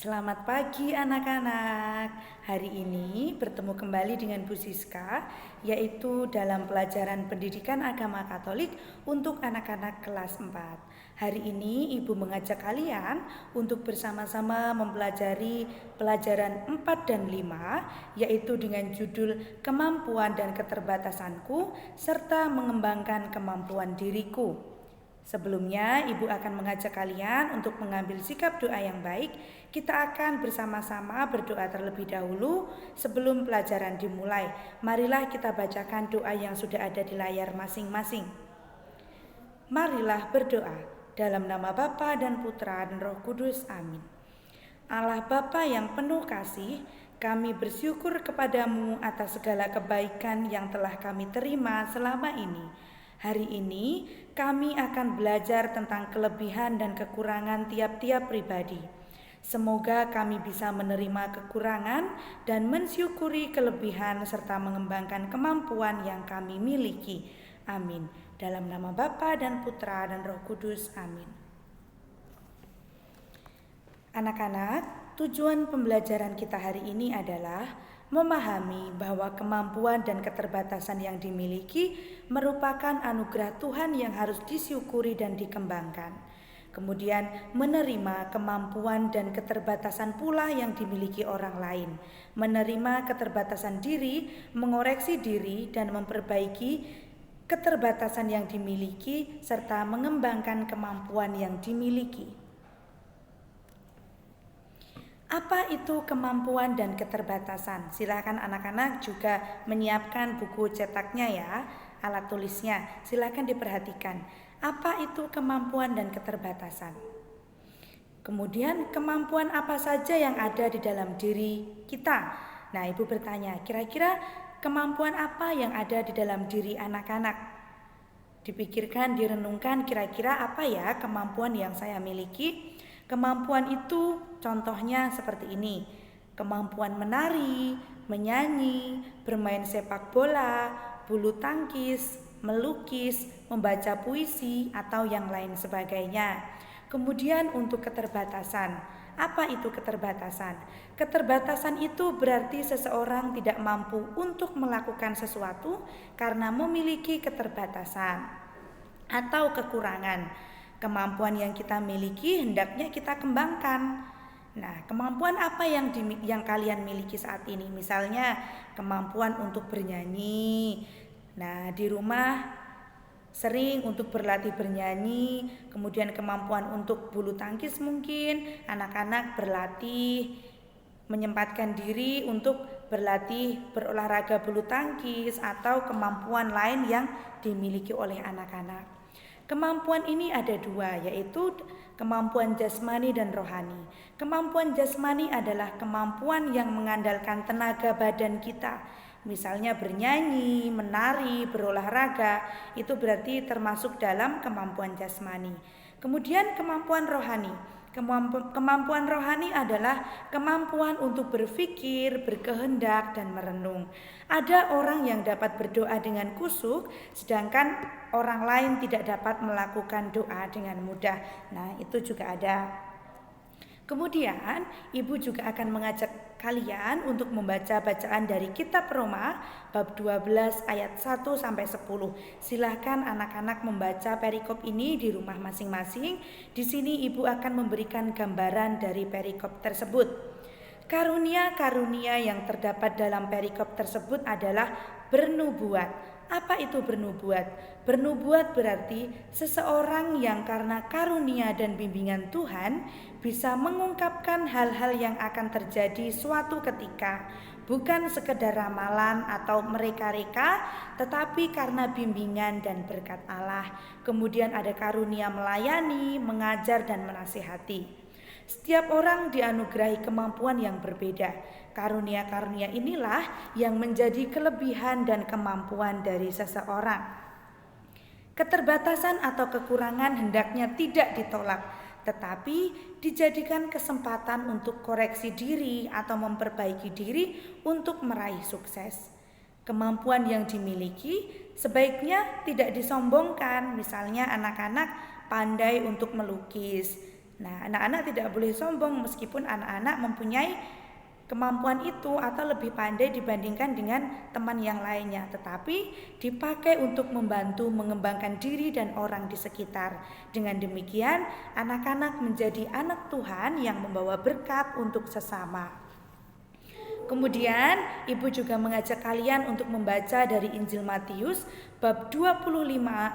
Selamat pagi anak-anak. Hari ini bertemu kembali dengan Bu Siska, yaitu dalam pelajaran pendidikan agama Katolik untuk anak-anak kelas 4. Hari ini Ibu mengajak kalian untuk bersama-sama mempelajari pelajaran 4 dan 5, yaitu dengan judul Kemampuan dan Keterbatasanku serta Mengembangkan Kemampuan Diriku. Sebelumnya, Ibu akan mengajak kalian untuk mengambil sikap doa yang baik. Kita akan bersama-sama berdoa terlebih dahulu sebelum pelajaran dimulai. Marilah kita bacakan doa yang sudah ada di layar masing-masing. Marilah berdoa dalam nama Bapa dan Putra dan Roh Kudus. Amin. Allah Bapa yang penuh kasih, kami bersyukur kepadamu atas segala kebaikan yang telah kami terima selama ini. Hari ini kami akan belajar tentang kelebihan dan kekurangan tiap-tiap pribadi. Semoga kami bisa menerima kekurangan dan mensyukuri kelebihan serta mengembangkan kemampuan yang kami miliki. Amin. Dalam nama Bapa dan Putra dan Roh Kudus. Amin. Anak-anak, tujuan pembelajaran kita hari ini adalah memahami bahwa kemampuan dan keterbatasan yang dimiliki merupakan anugerah Tuhan yang harus disyukuri dan dikembangkan. Kemudian menerima kemampuan dan keterbatasan pula yang dimiliki orang lain. Menerima keterbatasan diri, mengoreksi diri dan memperbaiki keterbatasan yang dimiliki serta mengembangkan kemampuan yang dimiliki. Apa itu kemampuan dan keterbatasan? Silakan anak-anak juga menyiapkan buku cetaknya ya, alat tulisnya. Silakan diperhatikan. Apa itu kemampuan dan keterbatasan? Kemudian kemampuan apa saja yang ada di dalam diri kita? Nah, Ibu bertanya, kira-kira kemampuan apa yang ada di dalam diri anak-anak? Dipikirkan, direnungkan kira-kira apa ya kemampuan yang saya miliki? Kemampuan itu contohnya seperti ini: kemampuan menari, menyanyi, bermain sepak bola, bulu tangkis, melukis, membaca puisi, atau yang lain sebagainya. Kemudian untuk keterbatasan, apa itu keterbatasan? Keterbatasan itu berarti seseorang tidak mampu untuk melakukan sesuatu karena memiliki keterbatasan atau kekurangan. Kemampuan yang kita miliki hendaknya kita kembangkan. Nah, kemampuan apa yang kalian miliki saat ini? Misalnya kemampuan untuk bernyanyi. Nah, di rumah sering untuk berlatih bernyanyi. Kemudian kemampuan untuk bulu tangkis, mungkin anak-anak berlatih menyempatkan diri untuk berlatih berolahraga bulu tangkis atau kemampuan lain yang dimiliki oleh anak-anak. Kemampuan ini ada dua, yaitu kemampuan jasmani dan rohani. Kemampuan jasmani adalah kemampuan yang mengandalkan tenaga badan kita. Misalnya bernyanyi, menari, berolahraga, itu berarti termasuk dalam kemampuan jasmani. Kemudian kemampuan rohani. Kemampuan rohani adalah kemampuan untuk berpikir, berkehendak, dan merenung. Ada orang yang dapat berdoa dengan khusyuk, sedangkan orang lain tidak dapat melakukan doa dengan mudah. Nah, itu juga ada. Kemudian, Ibu juga akan mengajak kalian untuk membaca bacaan dari Kitab Roma bab 12 ayat 1 sampai 10. Silahkan anak-anak membaca perikop ini di rumah masing-masing. Di sini Ibu akan memberikan gambaran dari perikop tersebut. Karunia-karunia yang terdapat dalam perikop tersebut adalah bernubuat. Apa itu bernubuat? Bernubuat berarti seseorang yang karena karunia dan bimbingan Tuhan bisa mengungkapkan hal-hal yang akan terjadi suatu ketika, bukan sekedar ramalan atau mereka-reka, tetapi karena bimbingan dan berkat Allah. Kemudian ada karunia melayani, mengajar, dan menasihati. Setiap orang dianugerahi kemampuan yang berbeda. Karunia-karunia inilah yang menjadi kelebihan dan kemampuan dari seseorang. Keterbatasan atau kekurangan hendaknya tidak ditolak, tetapi dijadikan kesempatan untuk koreksi diri atau memperbaiki diri untuk meraih sukses. Kemampuan yang dimiliki sebaiknya tidak disombongkan. Misalnya anak-anak pandai untuk melukis, Nah, anak-anak tidak boleh sombong meskipun anak-anak mempunyai kemampuan itu atau lebih pandai dibandingkan dengan teman yang lainnya, tetapi dipakai untuk membantu mengembangkan diri dan orang di sekitar. Dengan demikian, anak-anak menjadi anak Tuhan yang membawa berkat untuk sesama. Kemudian ibu juga mengajak kalian untuk membaca dari Injil Matius bab 25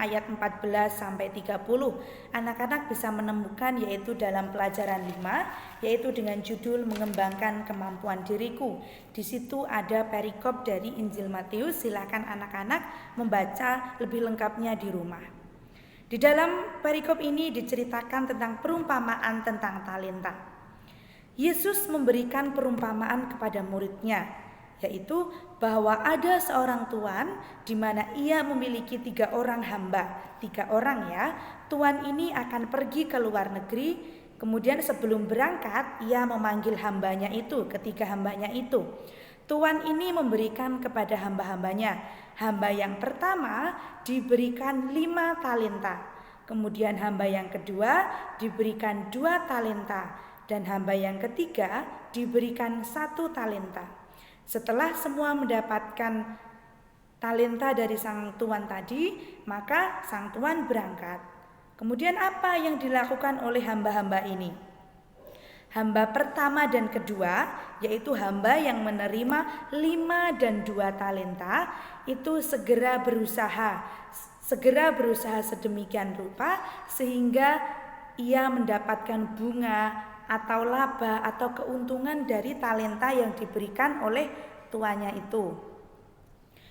ayat 14 sampai 30. Anak-anak bisa menemukan yaitu dalam pelajaran 5, yaitu dengan judul mengembangkan kemampuan diriku. Di situ ada perikop dari Injil Matius, silakan anak-anak membaca lebih lengkapnya di rumah. Di dalam perikop ini diceritakan tentang perumpamaan tentang talenta. Yesus memberikan perumpamaan kepada muridnya, yaitu bahwa ada seorang tuan di mana ia memiliki 3 orang hamba. 3 orang ya. Tuan ini akan pergi ke luar negeri, kemudian sebelum berangkat ia memanggil hambanya itu, ketiga hambanya itu. Tuan ini memberikan kepada hamba-hambanya. Hamba yang pertama diberikan 5 talenta. Kemudian hamba yang kedua diberikan 2 talenta. Dan hamba yang ketiga diberikan 1 talenta. Setelah semua mendapatkan talenta dari sang tuan tadi, maka sang tuan berangkat. Kemudian apa yang dilakukan oleh hamba-hamba ini? Hamba pertama dan kedua, yaitu hamba yang menerima 5 dan 2 talenta, itu segera berusaha sedemikian rupa sehingga ia mendapatkan bunga atau laba atau keuntungan dari talenta yang diberikan oleh tuannya itu.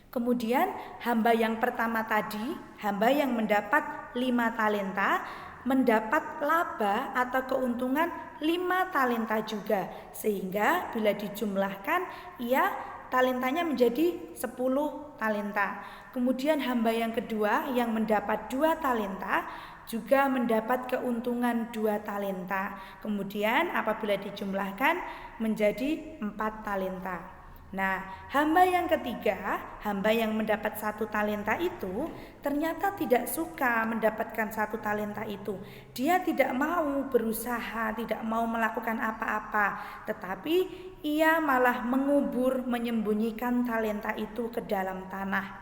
Kemudian hamba yang pertama tadi, hamba yang mendapat 5 talenta, mendapat laba atau keuntungan 5 talenta juga, sehingga bila dijumlahkan ia talentanya menjadi 10 talenta. Kemudian hamba yang kedua yang mendapat 2 talenta juga mendapat keuntungan 2 talenta. Kemudian apabila dijumlahkan menjadi 4 talenta. Nah, hamba yang ketiga, hamba yang mendapat 1 talenta itu ternyata tidak suka mendapatkan 1 talenta itu. Dia tidak mau berusaha, tidak mau melakukan apa-apa, tetapi ia malah mengubur, menyembunyikan talenta itu ke dalam tanah.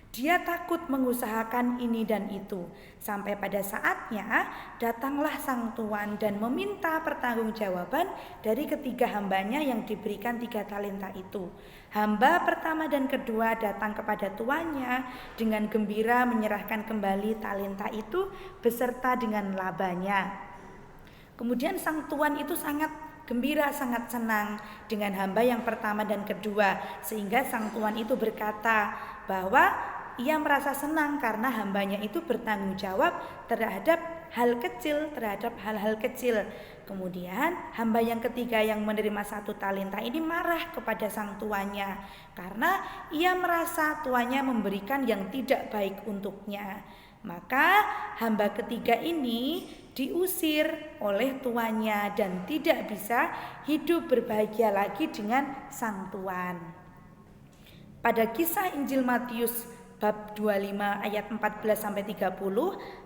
Dia takut mengusahakan ini dan itu. Sampai pada saatnya datanglah sang tuan dan meminta pertanggungjawaban dari ketiga hambanya yang diberikan 3 talenta itu. Hamba pertama dan kedua datang kepada tuannya dengan gembira menyerahkan kembali talenta itu beserta dengan labanya. Kemudian sang tuan itu sangat gembira, sangat senang dengan hamba yang pertama dan kedua, sehingga sang tuan itu berkata bahwa ia merasa senang karena hambanya itu bertanggung jawab terhadap hal kecil, terhadap hal-hal kecil. Kemudian hamba yang ketiga yang menerima 1 talenta ini marah kepada sang tuannya karena ia merasa tuannya memberikan yang tidak baik untuknya. Maka hamba ketiga ini diusir oleh tuannya dan tidak bisa hidup berbahagia lagi dengan sang tuan. Pada kisah Injil Matius bab 25 ayat 14 sampai 30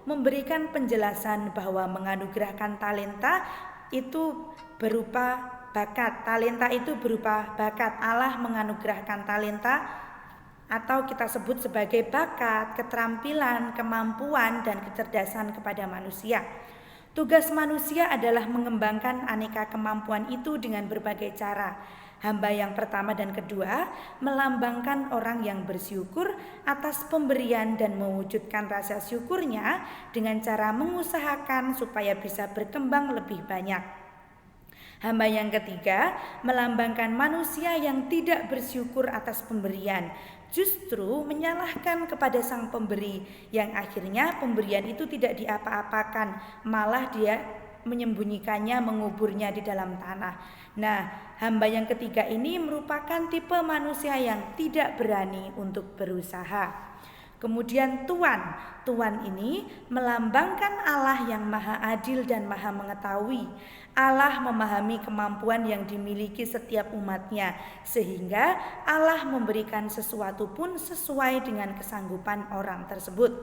memberikan penjelasan bahwa menganugerahkan talenta itu berupa bakat. Talenta itu berupa bakat. Allah menganugerahkan talenta atau kita sebut sebagai bakat, keterampilan, kemampuan dan kecerdasan kepada manusia. Tugas manusia adalah mengembangkan aneka kemampuan itu dengan berbagai cara. Hamba yang pertama dan kedua melambangkan orang yang bersyukur atas pemberian dan mewujudkan rasa syukurnya dengan cara mengusahakan supaya bisa berkembang lebih banyak. Hamba yang ketiga melambangkan manusia yang tidak bersyukur atas pemberian, justru menyalahkan kepada sang pemberi yang akhirnya pemberian itu tidak diapa-apakan, malah dia menyembunyikannya, menguburnya di dalam tanah. Nah, hamba yang ketiga ini merupakan tipe manusia yang tidak berani untuk berusaha. Kemudian Tuan ini melambangkan Allah yang maha adil dan maha mengetahui. Allah memahami kemampuan yang dimiliki setiap umatnya, sehingga Allah memberikan sesuatu pun sesuai dengan kesanggupan orang tersebut.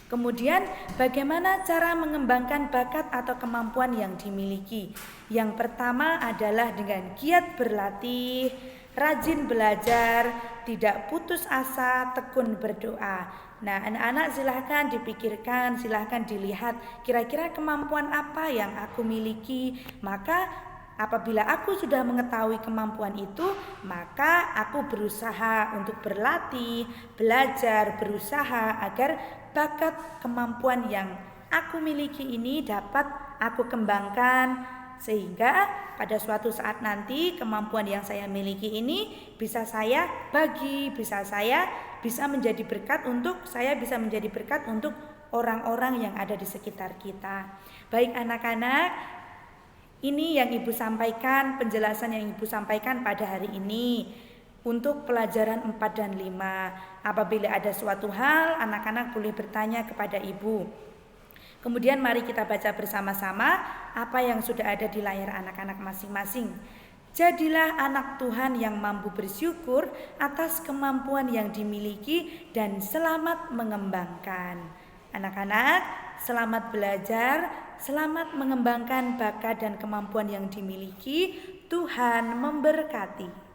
Kemudian bagaimana cara mengembangkan bakat atau kemampuan yang dimiliki? Yang pertama adalah dengan giat berlatih, rajin belajar, tidak putus asa, tekun berdoa. Nah, anak-anak silahkan dipikirkan, silahkan dilihat kira-kira kemampuan apa yang aku miliki. Maka apabila aku sudah mengetahui kemampuan itu, maka aku berusaha untuk berlatih, belajar, berusaha agar bakat kemampuan yang aku miliki ini dapat aku kembangkan, sehingga pada suatu saat nanti kemampuan yang saya miliki ini bisa saya bagi, bisa menjadi berkat untuk orang-orang yang ada di sekitar kita. Baik anak-anak, ini yang Ibu sampaikan, penjelasan yang Ibu sampaikan pada hari ini untuk pelajaran 4 dan 5. Apabila ada suatu hal, anak-anak boleh bertanya kepada Ibu. Kemudian mari kita baca bersama-sama apa yang sudah ada di layar anak-anak masing-masing. Jadilah anak Tuhan yang mampu bersyukur atas kemampuan yang dimiliki dan selamat mengembangkan. Anak-anak, selamat belajar, selamat mengembangkan bakat dan kemampuan yang dimiliki. Tuhan memberkati.